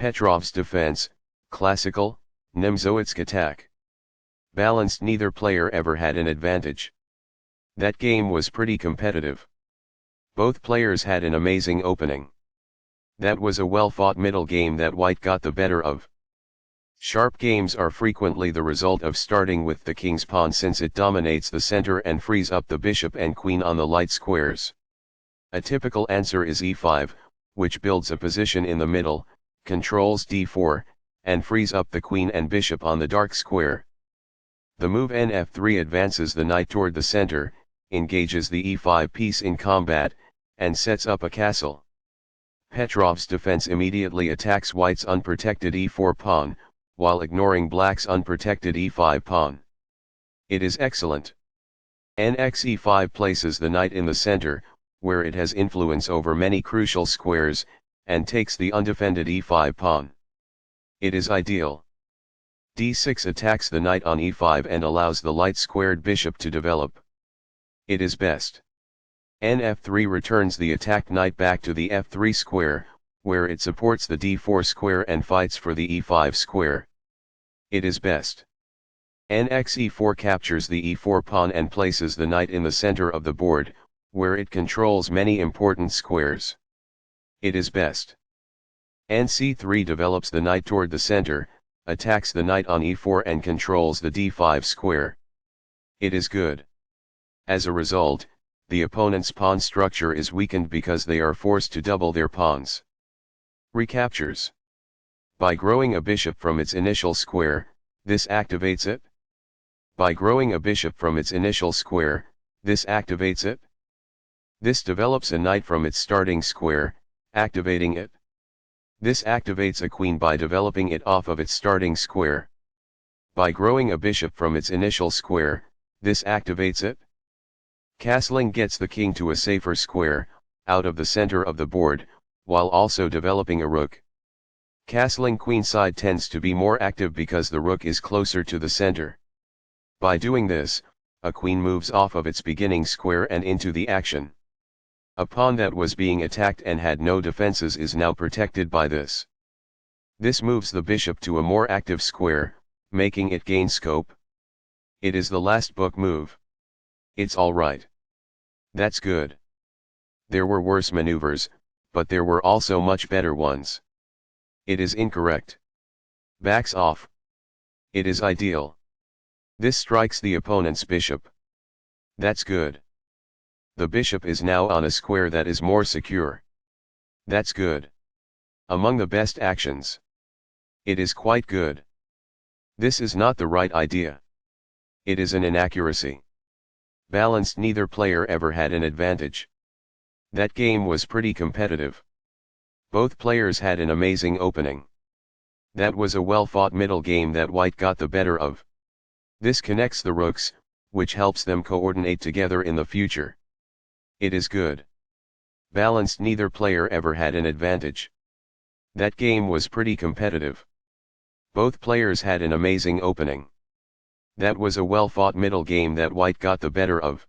Petrov's defense, classical, Nimzowitsch attack. Balanced, neither player ever had an advantage. That game was pretty competitive. Both players had an amazing opening. That was a well-fought middle game that white got the better of. Sharp games are frequently the result of starting with the king's pawn, since it dominates the center and frees up the bishop and queen on the light squares. A typical answer is e5, which builds a position in the middle, controls d4, and frees up the queen and bishop on the dark square. The move nf3 advances the knight toward the center, engages the e5 piece in combat, and sets up a castle. Petrov's defense immediately attacks white's unprotected e4 pawn, while ignoring black's unprotected e5 pawn. It is excellent. Nx e5 places the knight in the center, where it has influence over many crucial squares, and takes the undefended e5 pawn. It is ideal. d6 attacks the knight on e5 and allows the light-squared bishop to develop. It is best. nf3 returns the attacked knight back to the f3 square, where it supports the d4 square and fights for the e5 square. It is best. Nx e4 captures the e4 pawn and places the knight in the center of the board, where it controls many important squares. It is best. nc3 develops the knight toward the center, attacks the knight on e4 and controls the d5 square. It is good. As a result, the opponent's pawn structure is weakened because they are forced to double their pawns. Recaptures. By growing a bishop from its initial square, this activates it. By growing a bishop from its initial square, this activates it. This develops a knight from its starting square, activating it. This activates a queen by developing it off of its starting square. By growing a bishop from its initial square, this activates it. Castling gets the king to a safer square, out of the center of the board, while also developing a rook. Castling queenside tends to be more active because the rook is closer to the center. By doing this, a queen moves off of its beginning square and into the action. A pawn that was being attacked and had no defenses is now protected by this. This moves the bishop to a more active square, making it gain scope. It is the last book move. It's alright. That's good. There were worse maneuvers, but there were also much better ones. It is incorrect. Backs off. It is ideal. This strikes the opponent's bishop. That's good. The bishop is now on a square that is more secure. That's good. Among the best actions. It is quite good. This is not the right idea. It is an inaccuracy. Balanced, neither player ever had an advantage. That game was pretty competitive. Both players had an amazing opening. That was a well-fought middle game that white got the better of. This connects the rooks, which helps them coordinate together in the future. It is good. Balanced, neither player ever had an advantage. That game was pretty competitive. Both players had an amazing opening. That was a well-fought middle game that white got the better of.